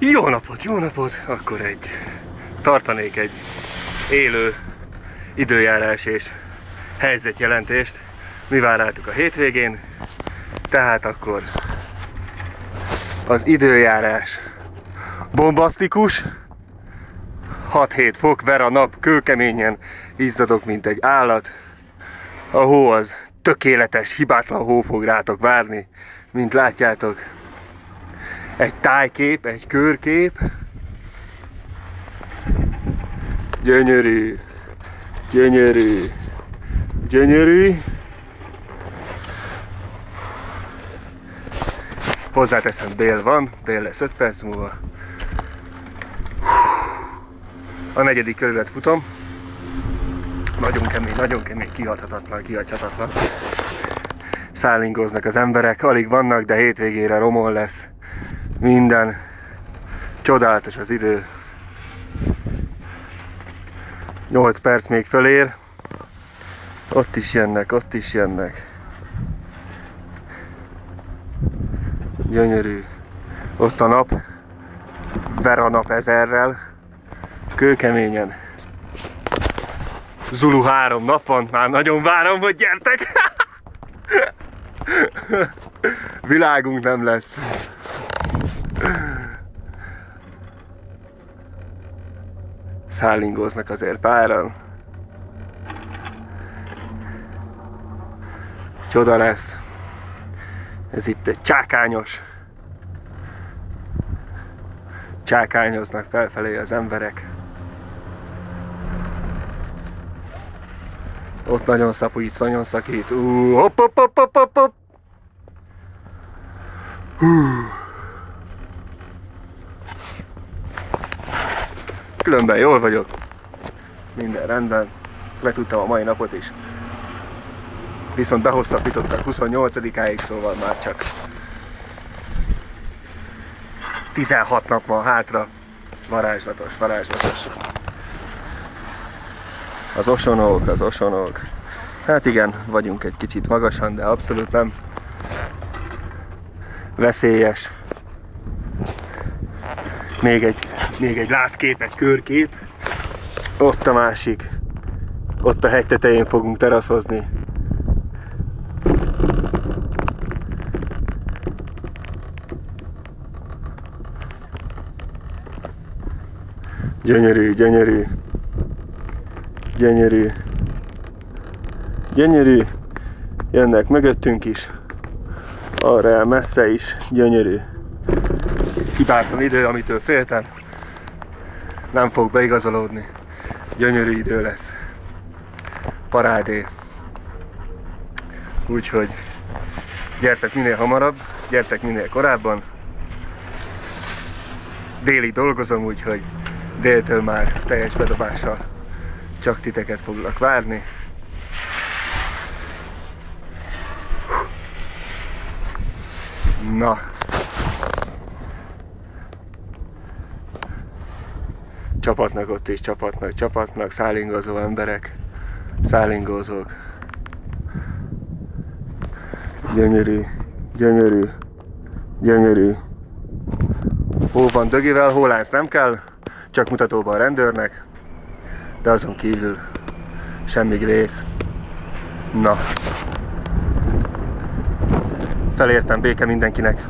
Jó napot, jó napot! Akkor tartanék egy élő időjárás és helyzetjelentést. Mi váráltuk a hétvégén, tehát akkor az időjárás bombasztikus, 6-7 fok, ver a nap, kőkeményen izzadok, mint egy állat. A hó az tökéletes, hibátlan hó fog rátok várni, mint látjátok. Egy tájkép, egy körkép. Gyönyörű, gyönyörű, gyönyörű. Hozzáteszem, dél van, dél lesz 5 perc múlva. A 4. körület futom. Nagyon kemény, kihagyhatatlan. Szállingoznak az emberek, alig vannak, de hétvégére romol lesz minden. Csodálatos az idő. 8 perc még fölér. Ott is jönnek. Gyönyörű. Ott a nap. Ver a nap ezerrel. Kőkeményen. Zulu 3 nap van. Már nagyon várom, hogy gyertek! Világunk nem lesz. Szállingoznak azért páran. Csoda lesz. Ez itt egy csákányos. Csákányoznak felfelé az emberek. Ott nagyon szapít, nagyon szakít. Hopp. Különben jól vagyok. Minden rendben. Letudtam a mai napot is. Viszont behosszabbítottak 28-áig, szóval már csak 16 nap van hátra. Varázslatos. Az osonók. Hát igen, vagyunk egy kicsit magasan, de abszolút nem veszélyes. Még egy látkép, egy körkép. Ott a másik. Ott a hegy tetején fogunk teraszozni. Gyönyörű. Jönnek mögöttünk is. Arra el messze is. Gyönyörű. Hibátlan idő, amitől féltem. Nem fog beigazolódni. Gyönyörű idő lesz. Parádé. Úgyhogy gyertek minél hamarabb, gyertek minél korábban. Délig dolgozom, úgyhogy déltől már teljes bedobással csak titeket foglak várni. Na. Csapatnak ott is, csapatnak, szállingozó emberek, szállingozók. Gyönyörű. Hó van dögivel, hólánc nem kell, csak mutatóban a rendőrnek, de azon kívül semmi grész. Na. Felértem, béke mindenkinek.